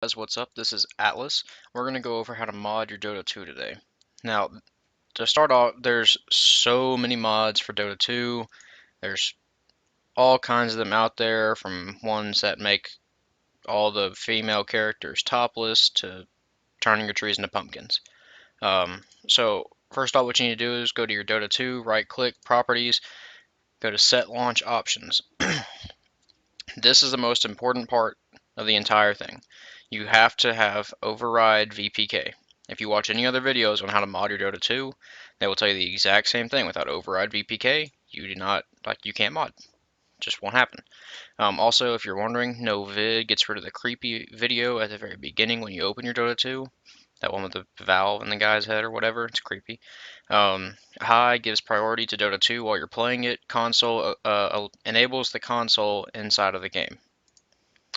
Guys, what's up? This is Atlas. We're going to go over how to mod your Dota 2 today. Now, to start off, there's so many mods for Dota 2. There's all kinds of them out there, from ones that make all the female characters topless to turning your trees into pumpkins. So first off, what you need to do is go to your Dota 2, right-click, Properties, go to Set Launch Options. This is the most important part of the entire thing. You have to have override VPK. If you watch any other videos on how to mod your Dota 2, they will tell you the exact same thing. Without override VPK, you can't mod. Just won't happen. Also, if you're wondering, no vid gets rid of the creepy video at the very beginning when you open your Dota 2. That one with the valve in the guy's head or whatever. It's creepy. High gives priority to Dota 2 while you're playing it. Console enables the console inside of the game.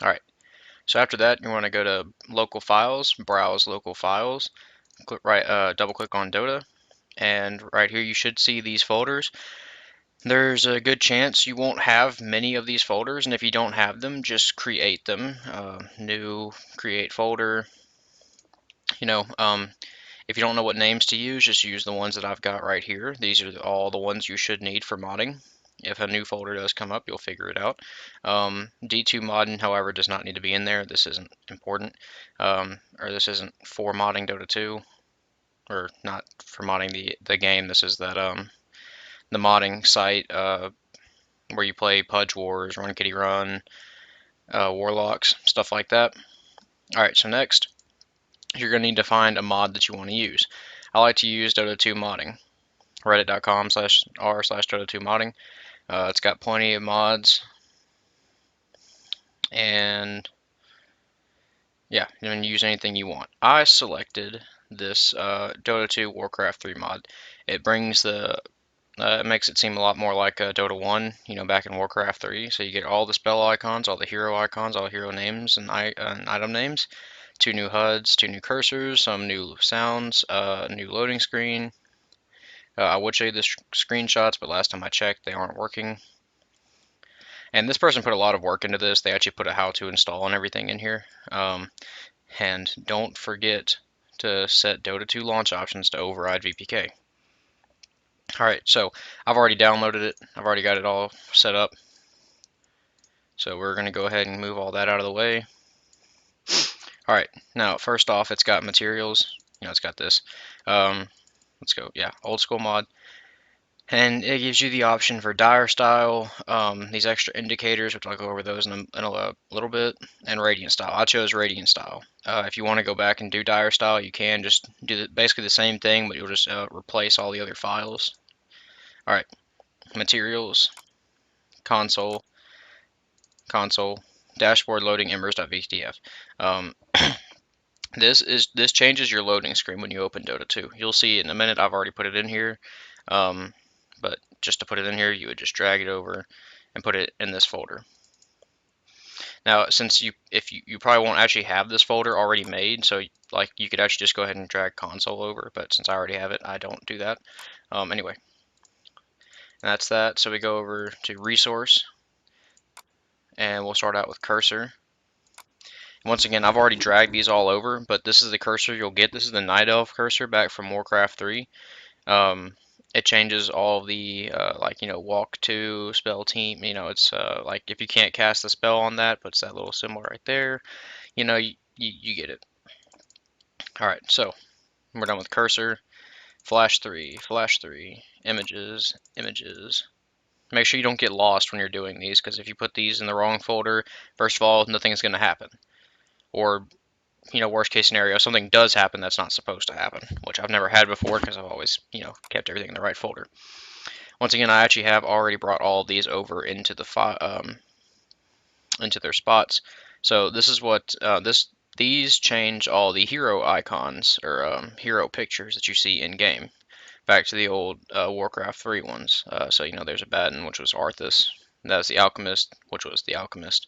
Alright, so after that, you want to go to Local Files, Browse Local Files, double click on Dota, and right here you should see these folders. There's a good chance you won't have many of these folders, and if you don't have them, just create them. New, create folder. If you don't know what names to use, just use the ones that I've got right here. These are all the ones you should need for modding. If a new folder does come up, you'll figure it out. D2 modding, however, does not need to be in there. This isn't important, or this isn't for modding Dota 2, or not for modding the game. This is that the modding site where you play Pudge Wars, Run Kitty Run, Warlocks, stuff like that. All right, so next, you're going to need to find a mod that you want to use. I like to use Dota 2 modding. Reddit.com/r/Dota2 modding. It's got plenty of mods, and yeah, you can use anything you want. I selected this Dota 2 Warcraft 3 mod. It brings it makes it seem a lot more like Dota 1, back in Warcraft 3. So you get all the spell icons, all the hero icons, all the hero names and item names. 2 new HUDs, 2 new cursors, some new sounds, new loading screen. I would show you the screenshots, but last time I checked, they aren't working. And this person put a lot of work into this. They actually put a how to install and everything in here. And don't forget to set Dota 2 launch options to override VPK. Alright, so I've already downloaded it. I've already got it all set up. So we're going to go ahead and move all that out of the way. Alright, now first off, it's got materials. It's got this. Let's go, old school mod. And it gives you the option for dire style, these extra indicators, which I'll go over those in a little bit, and radiant style. I chose radiant style. If you want to go back and do dire style, you can just do basically the same thing, but you'll just replace all the other files. Alright, materials, console, dashboard loading embers.vdf. This changes your loading screen when you open Dota 2. You'll see in a minute. I've already put it in here. But just to put it in here, you would just drag it over and put it in this folder. Now, since you probably won't actually have this folder already made, so you could actually just go ahead and drag console over, but since I already have it, I don't do that. Anyway, and that's that. So we go over to resource, and we'll start out with cursor. Once again, I've already dragged these all over, but this is the cursor you'll get. This is the Night Elf cursor back from Warcraft 3. It changes all the walk to spell team. It's like if you can't cast a spell on that, puts that little symbol right there. You get it. All right, so we're done with cursor. Flash 3, images. Make sure you don't get lost when you're doing these, because if you put these in the wrong folder, first of all, nothing is going to happen. Or worst case scenario, something does happen that's not supposed to happen, which I've never had before because I've always, kept everything in the right folder. Once again, I actually have already brought all of these over into the into their spots. So this is what these change all the hero icons or hero pictures that you see in game back to the old Warcraft 3 ones. So there's a Baden, which was Arthas. That's the Alchemist, which was the Alchemist.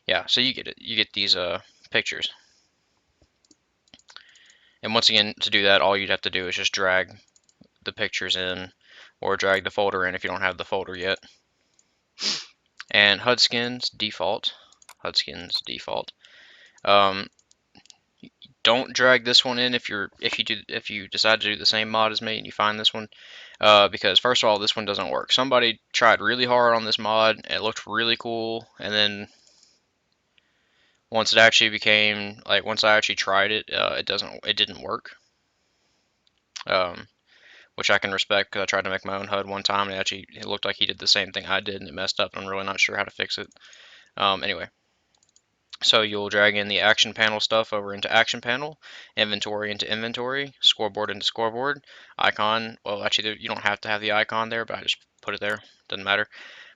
Yeah, so you get it. You get these pictures. And once again, to do that, all you'd have to do is just drag the pictures in, or drag the folder in if you don't have the folder yet. And HUD skins, default. HUD-skins default. Don't drag this one in if you decide to do the same mod as me and you find this one, because first of all, this one doesn't work. Somebody tried really hard on this mod, it looked really cool, and then once it actually became once I actually tried it, it didn't work. Which I can respect, because I tried to make my own HUD one time and it looked like he did the same thing I did and it messed up, and I'm really not sure how to fix it. Anyway. So you'll drag in the action panel stuff over into action panel, inventory into inventory, scoreboard into scoreboard, icon. Well, actually, you don't have to have the icon there, but I just put it there. Doesn't matter.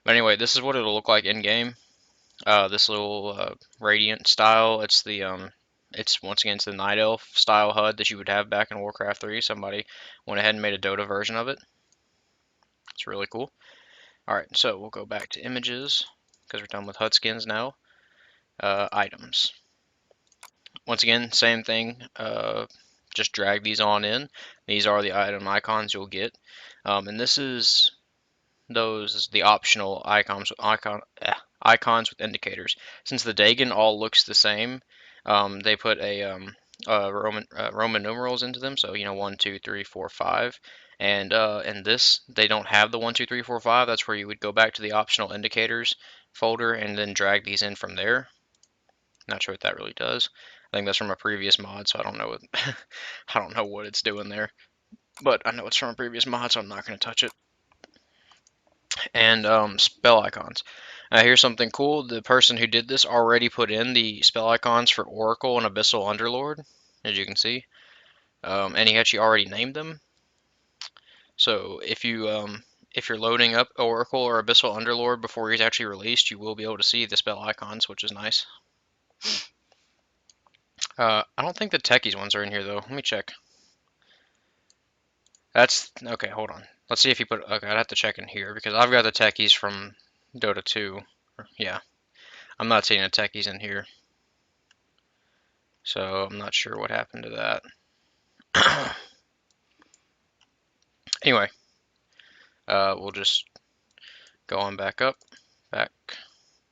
But anyway, this is what it'll look like in game. This little radiant style. It's once again, it's the Night Elf style HUD that you would have back in Warcraft 3. Somebody went ahead and made a Dota version of it. It's really cool. All right, so we'll go back to images because we're done with HUD skins now. Items. Once again, same thing, just drag these on in. These are the item icons you'll get. And this is the optional icons with indicators. Since the Dagon all looks the same, they put Roman numerals into them. So 1, 2, 3, 4, 5. And in this, they don't have the 1, 2, 3, 4, 5. That's where you would go back to the optional indicators folder and then drag these in from there. Not sure what that really does. I think that's from a previous mod, so I don't know I don't know what it's doing there. But I know it's from a previous mod, so I'm not going to touch it. And spell icons. Here's something cool. The person who did this already put in the spell icons for Oracle and Abyssal Underlord, as you can see. And he actually already named them. So if you're loading up Oracle or Abyssal Underlord before he's actually released, you will be able to see the spell icons, which is nice. I don't think the techies ones are in here though. Let me check. That's okay. Hold on. Let's see if you put. Okay, I'd have to check in here because I've got the techies from Dota 2. Yeah, I'm not seeing the techies in here, so I'm not sure what happened to that. Anyway, we'll just go on back,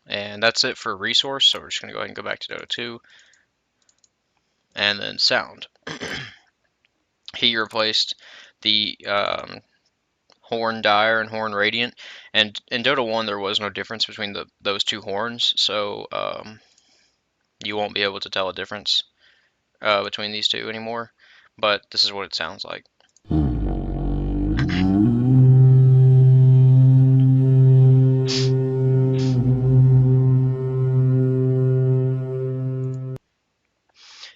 and that's it for resource. So we're just gonna go ahead and go back to Dota 2, and then sound. He replaced the Horn Dire and Horn Radiant, and in Dota 1 there was no difference between those two horns, so you won't be able to tell a difference between these two anymore, but this is what it sounds like.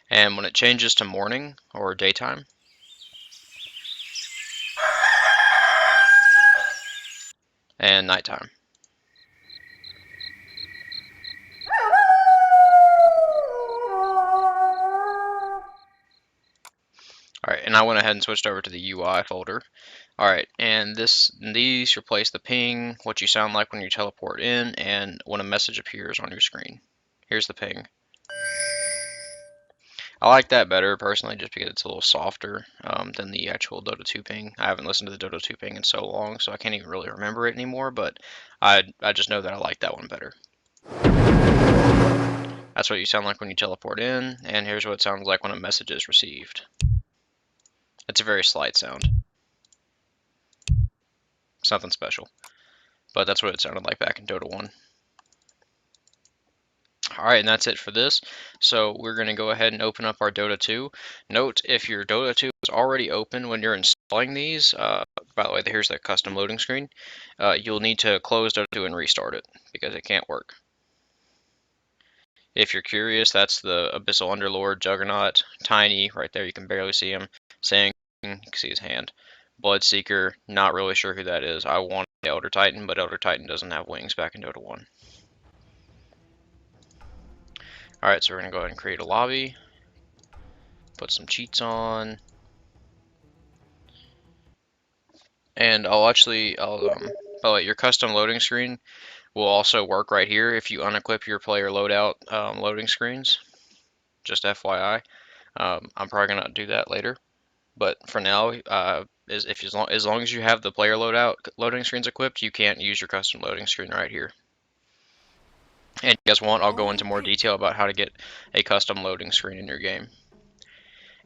And when it changes to morning or daytime, and nighttime. Alright, and I went ahead and switched over to the UI folder. Alright, and these replace the ping, what you sound like when you teleport in, and when a message appears on your screen. Here's the ping. I like that better personally just because it's a little softer than the actual Dota 2 ping. I haven't listened to the Dota 2 ping in so long, so I can't even really remember it anymore, but I just know that I like that one better. That's what you sound like when you teleport in, and here's what it sounds like when a message is received. It's a very slight sound. It's nothing special, but that's what it sounded like back in Dota 1. Alright, and that's it for this. So we're going to go ahead and open up our Dota 2. Note, if your Dota 2 is already open when you're installing these, by the way, here's the custom loading screen, you'll need to close Dota 2 and restart it, because it can't work. If you're curious, that's the Abyssal Underlord, Juggernaut, Tiny, right there, you can barely see him. Sang, you can see his hand. Bloodseeker, not really sure who that is. I want Elder Titan, but Elder Titan doesn't have wings back in Dota 1. Alright, so we're going to go ahead and create a lobby. Put some cheats on. And by the way, your custom loading screen will also work right here if you unequip your player loadout loading screens. Just FYI. I'm probably going to do that later. But for now, as long as you have the player loading screens equipped, you can't use your custom loading screen right here. And if you guys want, I'll go into more detail about how to get a custom loading screen in your game.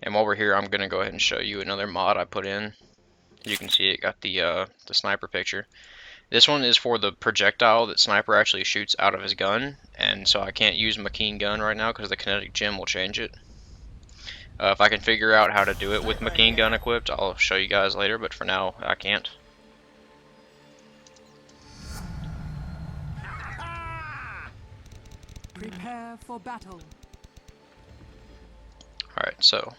And while we're here, I'm going to go ahead and show you another mod I put in. You can see it got the sniper picture. This one is for the projectile that Sniper actually shoots out of his gun, and so I can't use McKean gun right now because the kinetic gem will change it. If I can figure out how to do it with McKean gun equipped, I'll show you guys later, but for now, I can't. Prepare for battle. Alright, so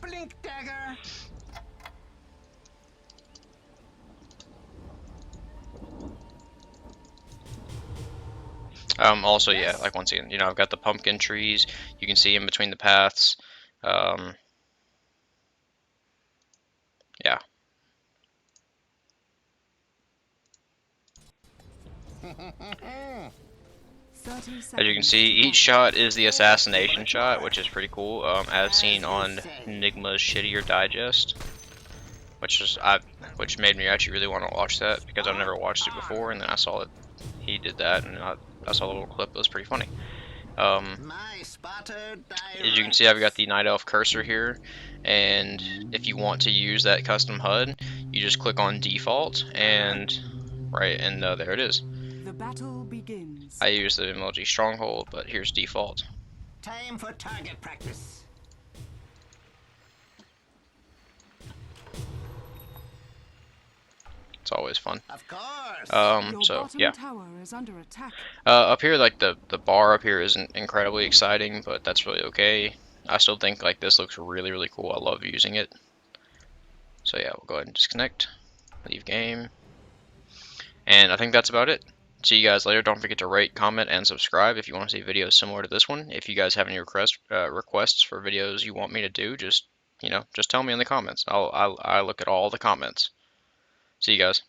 Blink dagger. also, yeah, like once again, I've got the pumpkin trees. You can see in between the paths. Yeah. As you can see, each shot is the assassination shot, which is pretty cool, as seen on Nigma's Shittier Digest, which made me actually really want to watch that because I've never watched it before, and then I saw that he did that, and I saw the little clip. It was pretty funny. As you can see, I've got the Night Elf cursor here, and if you want to use that custom HUD, you just click on Default, and there it is. The battle begins. I use the emoji Stronghold, but here's Default. Time for target practice. It's always fun. Of course. So yeah. Tower is under attack. Up here, like the bar up here isn't incredibly exciting, but that's really okay. I still think like this looks really, really cool. I love using it. So yeah, we'll go ahead and disconnect, leave game, and I think that's about it. See you guys later. Don't forget to rate, comment, and subscribe if you want to see videos similar to this one. If you guys have any requests for videos you want me to do, just tell me in the comments. I look at all the comments. See you guys.